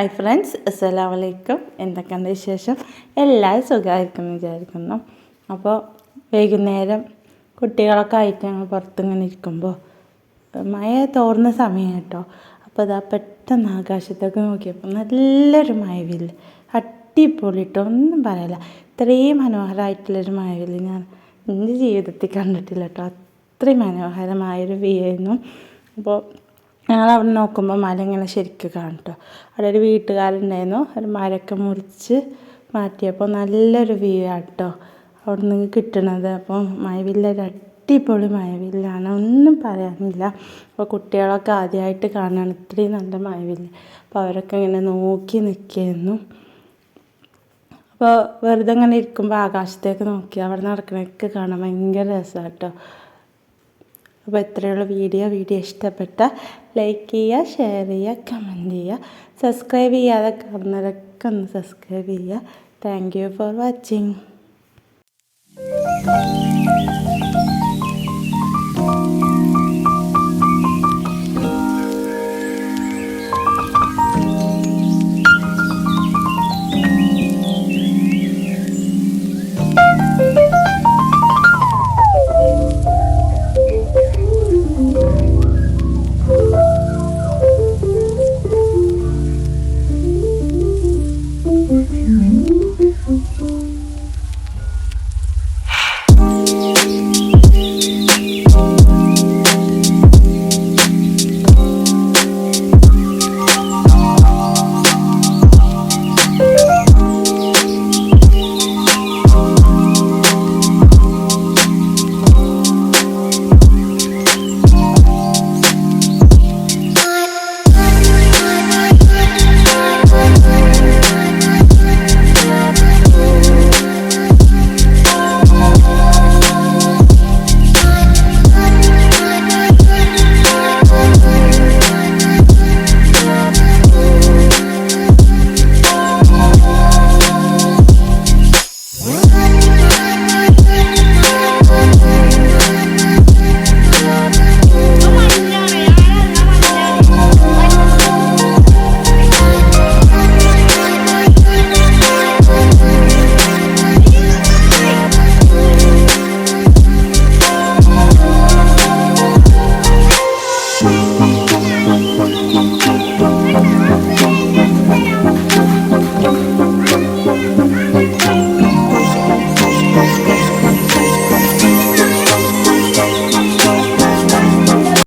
Hi friends, അസ്സലാമു അലൈക്കും. എന്തൊക്കെയുണ്ട് വിശേഷം? എല്ലാവരും സുഖമായിരിക്കുമെന്ന് വിചാരിക്കുന്നു. അപ്പോൾ വൈകുന്നേരം കുട്ടികളൊക്കെ ആയിട്ട് ഞങ്ങൾ പുറത്തിങ്ങനെ ഇരിക്കുമ്പോൾ മഴ തോർന്ന സമയം കേട്ടോ. അപ്പോൾ ഇതാ പെട്ടെന്ന് ആകാശത്തൊക്കെ നോക്കിയപ്പോൾ നല്ലൊരു മഴവില്ല്, അടിപൊളി കേട്ടോ, ഒന്നും പറയില്ല. ഇത്രയും മനോഹരമായിട്ടുള്ളൊരു മഴവില്ല് ഞാൻ എൻ്റെ ജീവിതത്തിൽ കണ്ടിട്ടില്ല കേട്ടോ. അത്രയും മനോഹരമായൊരു വ്യൂ ആയിരുന്നു. അപ്പോൾ ഞങ്ങളവിടെ നോക്കുമ്പോൾ മല ഇങ്ങനെ ശരിക്കും കാണും കേട്ടോ. അവിടെ ഒരു വീട്ടുകാരുണ്ടായിരുന്നു, ഒരു മരമൊക്കെ മുറിച്ച് മാറ്റിയപ്പോൾ നല്ലൊരു വ്യൂ ആണ് കേട്ടോ അവിടെ നിന്ന് കിട്ടണത്. അപ്പോൾ മഴവില്ല് ഒരു അടിപൊളി മഴവില്ലാണ്, ഒന്നും പറയാനില്ല. അപ്പോൾ കുട്ടികളൊക്കെ ആദ്യമായിട്ട് കാണുകയാണ് ഇത്രയും നല്ല മഴവില്ല്. അപ്പോൾ അവരൊക്കെ ഇങ്ങനെ നോക്കി നിൽക്കുകയായിരുന്നു. അപ്പോൾ വെറുതെ ഇങ്ങനെ ഇരിക്കുമ്പോൾ ആകാശത്തേക്ക് നോക്കി അവിടെ നടക്കണതൊക്കെ കാണാൻ ഭയങ്കര രസമാണ് കേട്ടോ. അപ്പോൾ ഇത്രയുള്ള വീഡിയോ ഇഷ്ടപ്പെട്ടാൽ ലൈക്ക് ചെയ്യുക, ഷെയർ ചെയ്യുക, കമൻറ്റ് ചെയ്യുക. സബ്സ്ക്രൈബ് ചെയ്യാതെ കാണുന്നവരൊക്കെ ഒന്ന് സബ്സ്ക്രൈബ് ചെയ്യുക. Thank you for watching.